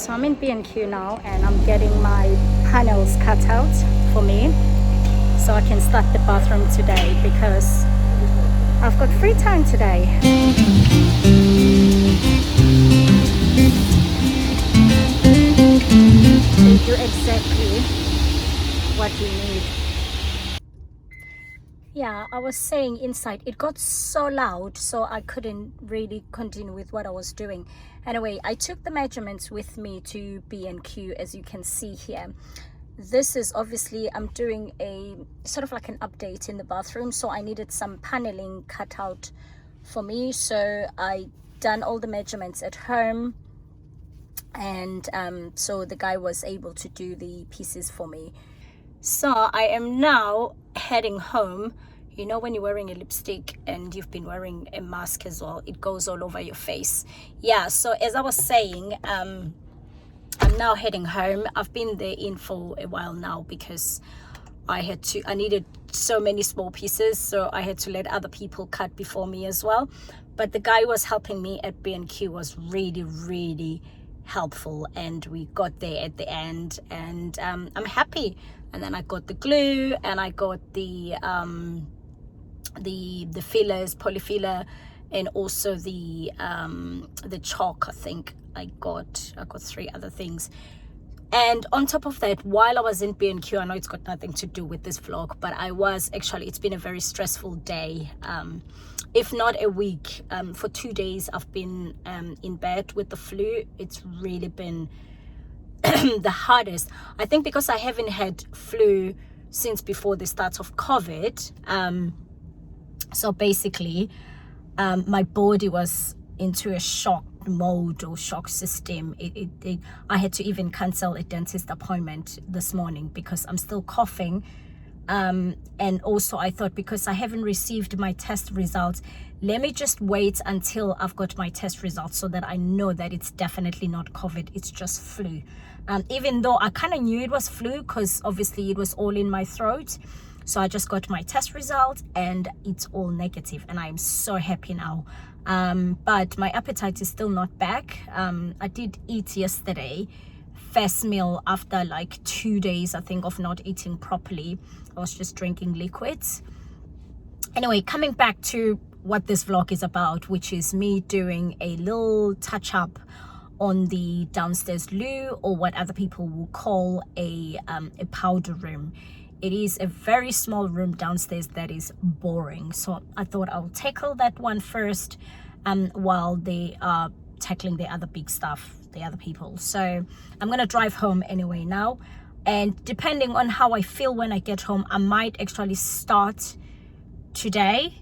So I'm in B&Q now, and I'm getting my panels cut out for me so I can start the bathroom today because I've got free time today. They do exactly what you need. Yeah, I was saying inside it got so loud, so I couldn't really continue with what I was doing. Anyway, I took the measurements with me to B&Q, as you can see here. This is obviously, I'm doing a sort of like an update in the bathroom, so I needed some paneling cut out for me. So I done all the measurements at home, and so the guy was able to do the pieces for me. So I am now heading home. You know, when you're wearing a lipstick and you've been wearing a mask as well, it goes all over your face. Yeah, so as I was saying, I'm now heading home. I've been there in for a while now because I needed so many small pieces, so I had to let other people cut before me as well. But the guy who was helping me at B&Q was really, really helpful, and we got there at the end, and I'm happy. And then I got the glue, and I got the fillers, polyfiller, and also the chalk. I think I got 3 other things. And on top of that, while I was in B&Q, I know it's got nothing to do with this vlog, but it's been a very stressful day, if not a week. For 2 days I've been in bed with the flu. It's really been the hardest, I think, because I haven't had flu since before the start of COVID. So basically, my body was into a shock mode or shock system. I had to even cancel a dentist appointment this morning because I'm still coughing. And also I thought, because I haven't received my test results, let me just wait until I've got my test results so that I know that it's definitely not COVID, it's just flu. Even though I kind of knew it was flu because obviously it was all in my throat. So I just got my test result and it's all negative, and I'm so happy now. But my appetite is still not back. I did eat yesterday, first meal after like 2 days, I think, of not eating properly. I was just drinking liquids. Anyway, coming back to what this vlog is about, which is me doing a little touch up on the downstairs loo, or what other people will call a powder room. It is a very small room downstairs that is boring, so I thought I'll tackle that one first, while they are tackling the other big stuff, the other people. So I'm gonna drive home anyway now, and depending on how I feel when I get home, I might actually start today,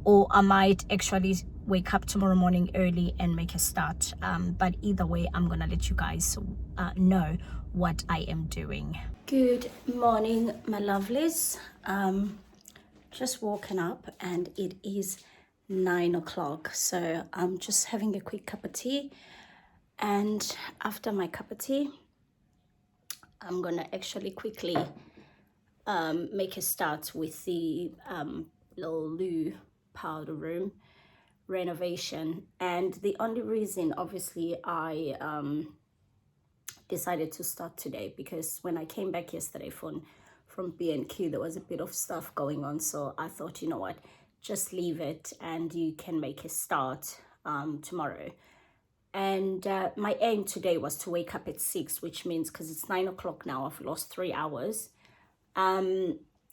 or I might actually wake up tomorrow morning early and make a start. But either way, I'm gonna let you guys know what I am doing. Good morning, my lovelies. Just woken up and it is 9 o'clock, so I'm just having a quick cup of tea, and after my cup of tea I'm gonna actually quickly make a start with the little loo powder room renovation. And the only reason, obviously, I decided to start today, because when I came back yesterday from B&Q, there was a bit of stuff going on, so I thought, you know what, just leave it and you can make a start tomorrow. And my aim today was to wake up at 6, which means, because it's 9 o'clock now, I've lost 3 hours.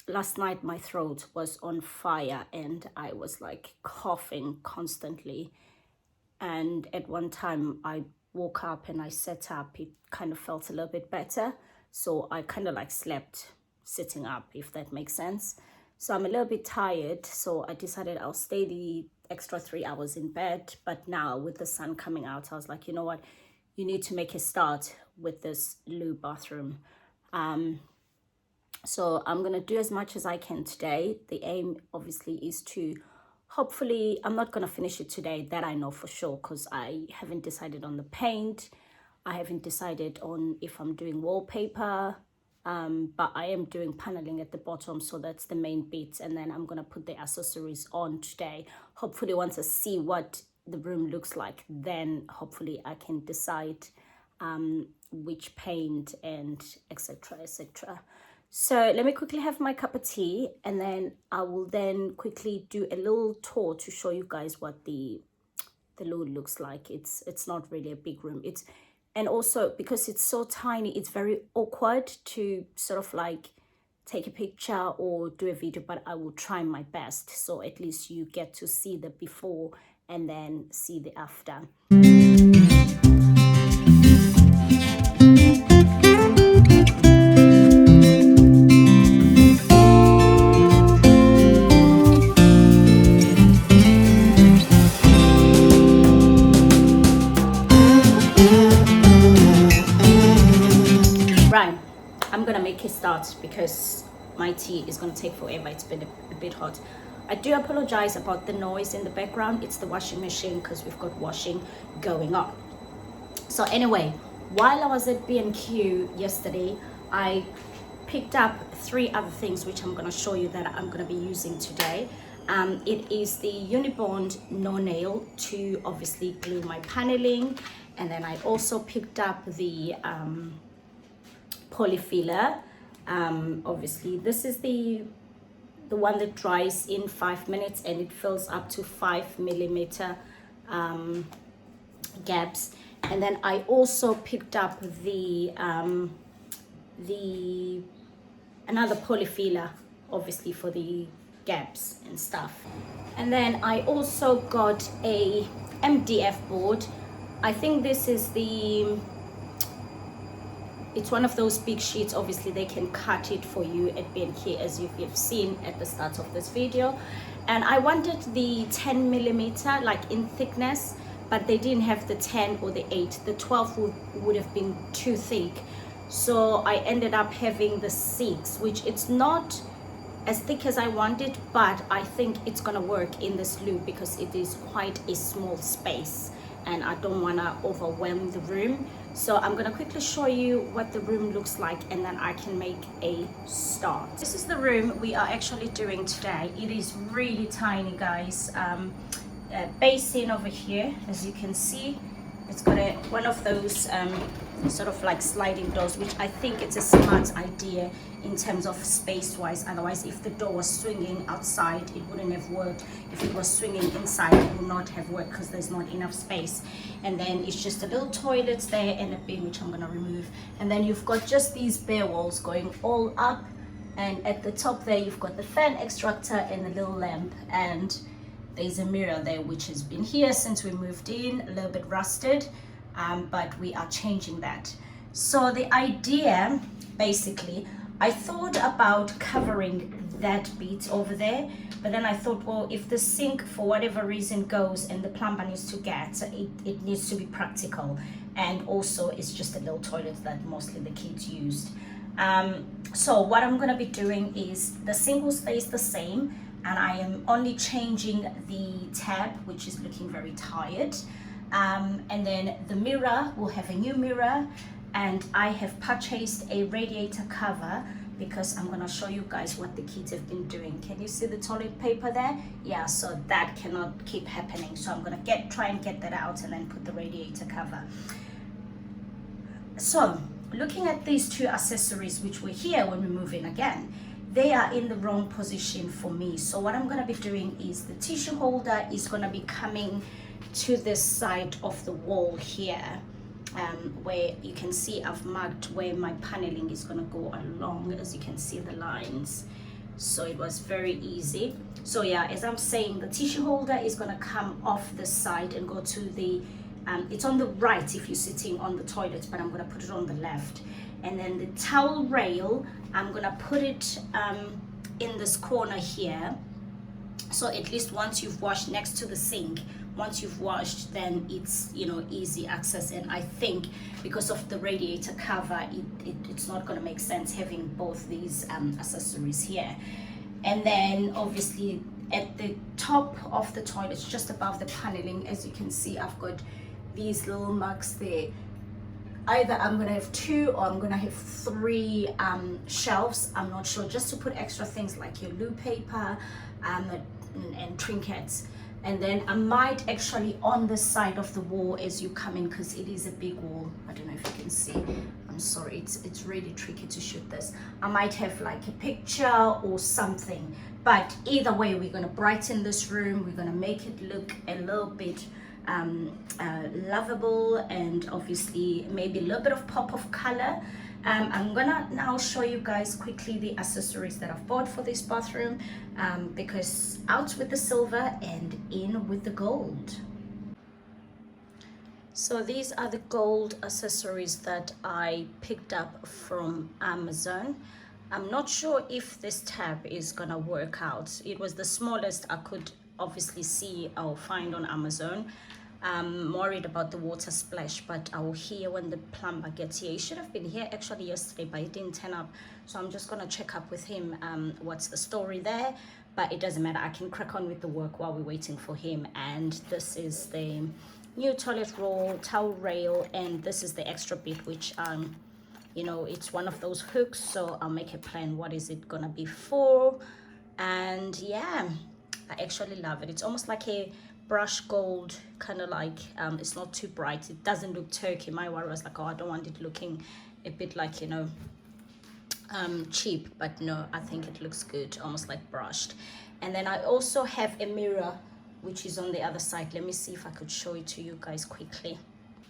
Last night my throat was on fire and I was like coughing constantly, and at one time I woke up and I sat up. It kind of felt a little bit better, so I kind of like slept sitting up, if that makes sense. So I'm a little bit tired, so I decided I'll stay the extra 3 hours in bed. But now with the sun coming out, I was like, you know what, you need to make a start with this loo bathroom. So I'm gonna do as much as I can today. The aim obviously is to, hopefully, I'm not gonna finish it today, that I know for sure, because I haven't decided on the paint. I haven't decided on if I'm doing wallpaper, but I am doing paneling at the bottom, so that's the main bit. And then I'm gonna put the accessories on today. Hopefully, once I see what the room looks like, then hopefully I can decide which paint and etc etc. So let me quickly have my cup of tea, and then I will then quickly do a little tour to show you guys what the load looks like. It's not really a big room. And also because it's so tiny, it's very awkward to sort of like take a picture or do a video, but I will try my best, so at least you get to see the before and then see the after. Right, I'm gonna make a start because my tea is gonna take forever. It's been a bit hot. I do apologize about the noise in the background. It's the washing machine because we've got washing going on. So anyway, while I was at B&Q yesterday, I picked up 3 other things which I'm going to show you that I'm going to be using today. It is the Unibond no nail to obviously glue my paneling, and then I also picked up the polyfiller. Obviously this is the one that dries in 5 minutes, and it fills up to 5mm gaps. And then I also picked up the another polyfiller, obviously for the gaps and stuff. And then I also got a MDF board. I think this is it's one of those big sheets. Obviously they can cut it for you at B&Q, as you've seen at the start of this video. And I wanted the 10mm like in thickness, but they didn't have the 10 or the 8. The 12 would have been too thick, so I ended up having the 6, which it's not as thick as I wanted, but I think it's gonna work in this loop because it is quite a small space and I don't want to overwhelm the room. So I'm gonna quickly show you what the room looks like, and then I can make a start. This is the room we are actually doing today. It is really tiny, guys. Basin over here, as you can see, it's got one of those sort of like sliding doors, which I think it's a smart idea in terms of space wise. Otherwise, if the door was swinging outside, it wouldn't have worked. If it was swinging inside, it would not have worked because there's not enough space. And then it's just a little toilet there and a bin, which I'm gonna remove. And then you've got just these bare walls going all up, and at the top there you've got the fan extractor and a little lamp, and there's a mirror there which has been here since we moved in, a little bit rusted, but we are changing that. So the idea, basically, I thought about covering that bit over there, but then I thought, well, if the sink for whatever reason goes and the plumber needs to get, it needs to be practical, and also it's just a little toilet that mostly the kids used. So what I'm gonna be doing is the sink will stay the same, and I am only changing the tab, which is looking very tired. And then the mirror will have a new mirror, and I have purchased a radiator cover because I'm gonna show you guys what the kids have been doing. Can you see the toilet paper there? Yeah, so that cannot keep happening. So I'm gonna try and get that out and then put the radiator cover. So looking at these 2 accessories which were here when we move in again, they are in the wrong position for me. So what I'm gonna be doing is the tissue holder is gonna be coming to this side of the wall here, where you can see I've marked where my paneling is gonna go along, as you can see the lines. So it was very easy. So yeah, as I'm saying, the tissue holder is gonna come off the side and go to the, it's on the right if you're sitting on the toilet, but I'm gonna put it on the left. And then the towel rail, I'm gonna put it in this corner here. So at least once you've washed next to the sink, once you've washed, then it's, you know, easy access. And I think because of the radiator cover, it's not going to make sense having both these accessories here. And then obviously at the top of the toilet, just above the paneling, as you can see, I've got these little marks there. Either I'm gonna have 2 or I'm gonna have 3 shelves, I'm not sure, just to put extra things like your loo paper and trinkets. And then I might actually on the side of the wall as you come in, because it is a big wall. I don't know if you can see. I'm sorry, it's really tricky to shoot this. I might have like a picture or something, but either way, we're gonna brighten this room. We're gonna make it look a little bit lovable, and obviously maybe a little bit of pop of color. I'm gonna now show you guys quickly the accessories that I've bought for this bathroom, because out with the silver and in with the gold. So these are the gold accessories that I picked up from Amazon. I'm not sure if this tab is gonna work out. It was the smallest I could obviously see or find on Amazon. I'm worried about the water splash, but I'll hear when the plumber gets here. He should have been here actually yesterday, but he didn't turn up. So I'm just gonna check up with him what's the story there, but it doesn't matter. I can crack on with the work while we're waiting for him. And this is the new toilet roll, towel rail, and this is the extra bit, which you know, it's one of those hooks, so I'll make a plan what is it gonna be for. And yeah, I actually love it. It's almost like a brush gold, kind of like it's not too bright, it doesn't look turkey. My worry was like, oh, I don't want it looking a bit like, you know, cheap, but no, I think it looks good, almost like brushed. And then I also have a mirror which is on the other side. Let me see if I could show it to you guys quickly.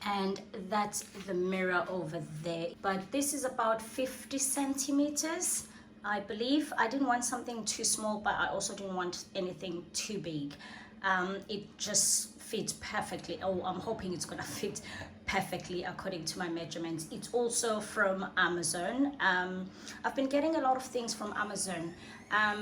And that's the mirror over there, but this is about 50 centimeters, I believe. I didn't want something too small, but I also didn't want anything too big. It just fits perfectly. Oh, I'm hoping it's gonna fit perfectly according to my measurements. It's also from Amazon. I've been getting a lot of things from Amazon.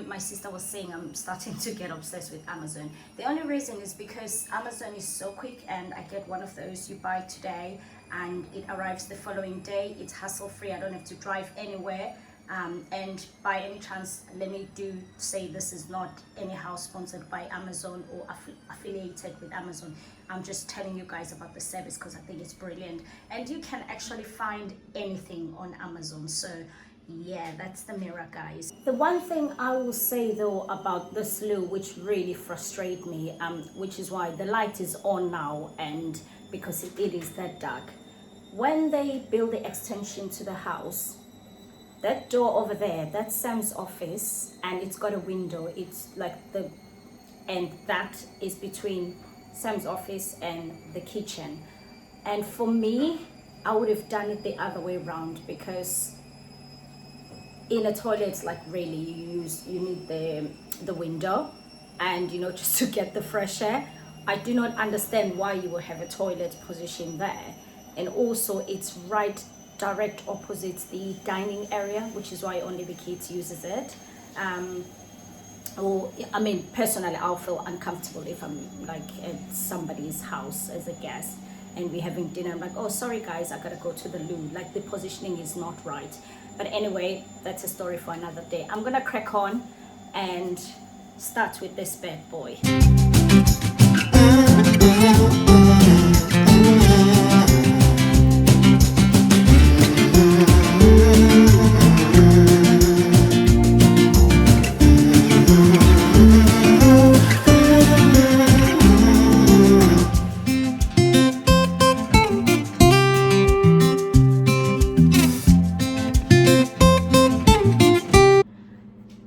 My sister was saying I'm starting to get obsessed with Amazon. The only reason is because Amazon is so quick, and I get one of those you buy today and it arrives the following day. It's hassle-free. I don't have to drive anywhere. And by any chance, let me do say this is not anyhow sponsored by Amazon or affiliated with Amazon. I'm just telling you guys about the service because I think it's brilliant, and you can actually find anything on Amazon. So yeah, that's the mirror, guys. The one thing I will say though about this loo, which really frustrates me, which is why the light is on now, and because it is that dark. When they build the extension to the house, that door over there, that's Sam's office, and it's got a window. It's like and that is between Sam's office and the kitchen. And for me, I would have done it the other way around, because in a toilet, like really, you need the window, and you know, just to get the fresh air. I do not understand why you will have a toilet position there, and also it's right direct opposite the dining area, which is why only the kids uses it. Or I mean, personally, I'll feel uncomfortable if I'm like at somebody's house as a guest and we're having dinner. I'm like, oh, sorry guys, I gotta go to the loo. Like the positioning is not right. But anyway, that's a story for another day. I'm gonna crack on and start with this bad boy.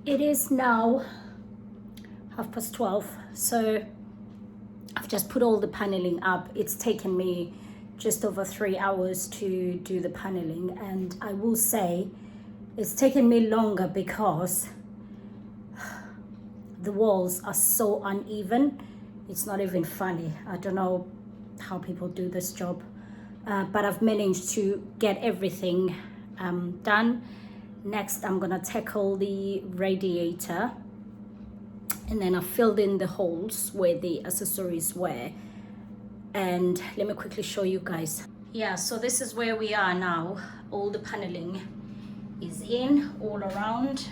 It is now 12:30, so I've just put all the paneling up. It's taken me just over 3 hours to do the paneling, and I will say it's taken me longer because the walls are so uneven. It's not even funny. I don't know how people do this job, but I've managed to get everything done. Next, I'm gonna tackle the radiator, and then I filled in the holes where the accessories were. And let me quickly show you guys. Yeah, so this is where we are now. All the paneling is in all around.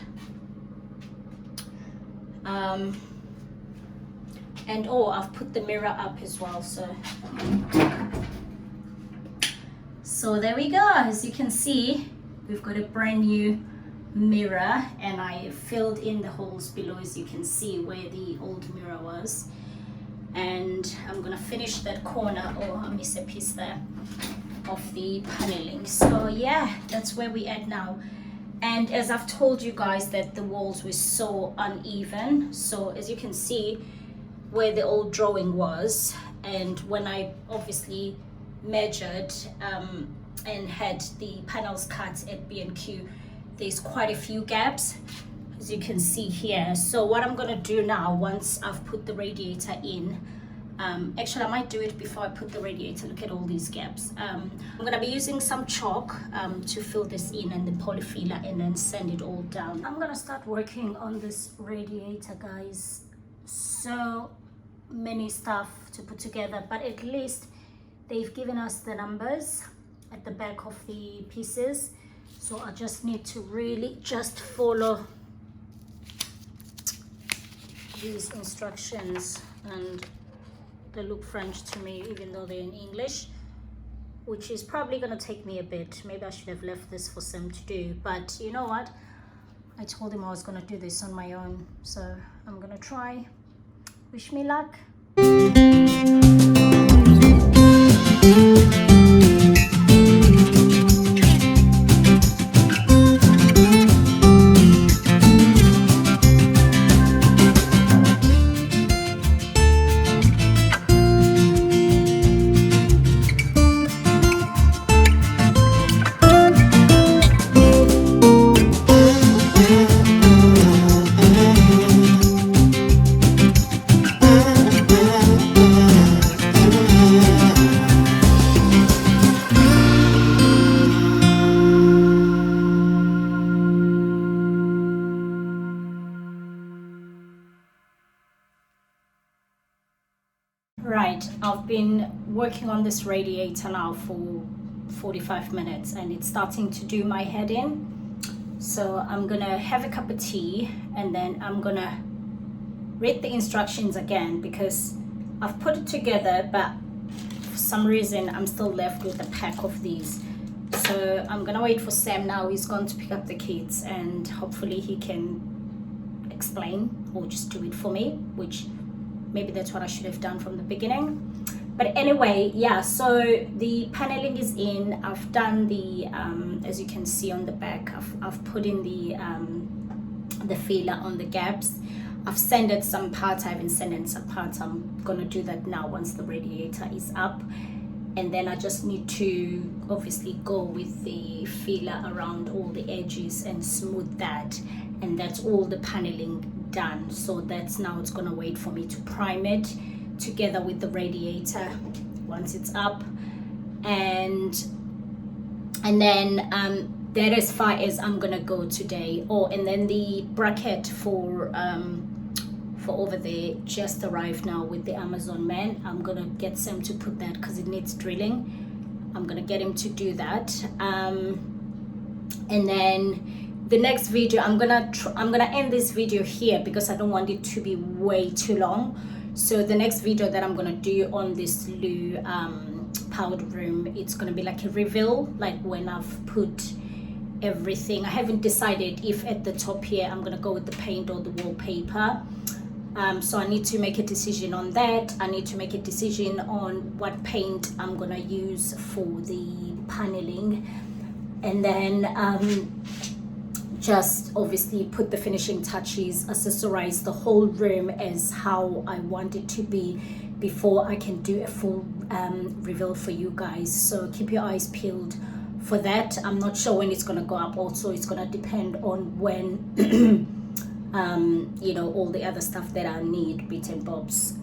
And oh, I've put the mirror up as well, so there we go. As you can see, we've got a brand new mirror, and I filled in the holes below, as you can see, where the old mirror was. and I'm gonna finish that corner, or I miss a piece there of the paneling. So yeah, that's where we at now. And as I've told you guys that the walls were so uneven, so as you can see where the old drawing was, and when I obviously measured and had the panels cut at B&Q, there's quite a few gaps, as you can see here. So what I'm gonna do now, once I've put the radiator in, actually I might do it before I put the radiator. Look at all these gaps. I'm gonna be using some chalk to fill this in, and then polyfiller, and then sand it all down. I'm gonna start working on this radiator, guys. So many stuff to put together, but at least they've given us the numbers at the back of the pieces. So I just need to really just follow these instructions, and they look French to me even though they're in English, which is probably gonna take me a bit. Maybe I should have left this for Sam to do, but you know what, I told him I was gonna do this on my own, so I'm gonna try. Wish me luck. Right, I've been working on this radiator now for 45 minutes, and it's starting to do my head in. So I'm gonna have a cup of tea, and then I'm gonna read the instructions again, because I've put it together, but for some reason I'm still left with a pack of these. So I'm gonna wait for Sam now. He's gone to pick up the kids, and hopefully he can explain or just do it for me, which maybe that's what I should have done from the beginning. But anyway, yeah, so the paneling is in. I've done the, as you can see on the back, I've put in the filler on the gaps. I've sanded some parts, I haven't sanded some parts. I'm gonna do that now once the radiator is up. And then I just need to obviously go with the filler around all the edges and smooth that. And that's all the paneling done. So that's now, it's gonna wait for me to prime it together with the radiator once it's up. And then that as far as I'm gonna go today. Oh, and then the bracket for over there just arrived now with the Amazon man. I'm gonna get Sam to put that because it needs drilling. I'm gonna get him to do that. And then the next video, I'm gonna end this video here because I don't want it to be way too long. So the next video that I'm gonna do on this Lou powder room, it's gonna be like a reveal, like when I've put everything. I haven't decided if at the top here I'm gonna go with the paint or the wallpaper. So I need to make a decision on that. I need to make a decision on what paint I'm gonna use for the paneling, and then just obviously put the finishing touches, accessorize the whole room as how I want it to be before I can do a full reveal for you guys. So keep your eyes peeled for that. I'm not sure when it's gonna go up. Also, it's gonna depend on when you know, all the other stuff that I need, bits and bobs,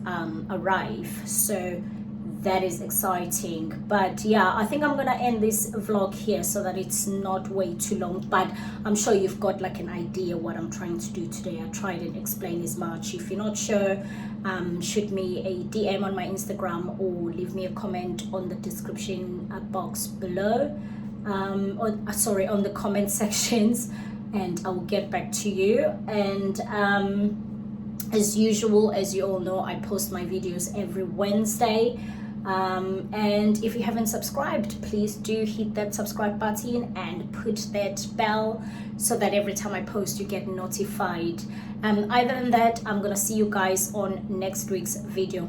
arrive. So that is exciting. But yeah, I think I'm gonna end this vlog here so that it's not way too long, but I'm sure you've got like an idea what I'm trying to do today. I tried and explain as much. If you're not sure, shoot me a DM on my Instagram or leave me a comment on the description box below, sorry, on the comment sections, and I will get back to you. And as usual, as you all know, I post my videos every Wednesday. And if you haven't subscribed, please do hit that subscribe button and put that bell so that every time I post you get notified. Other than that, I'm gonna see you guys on next week's video.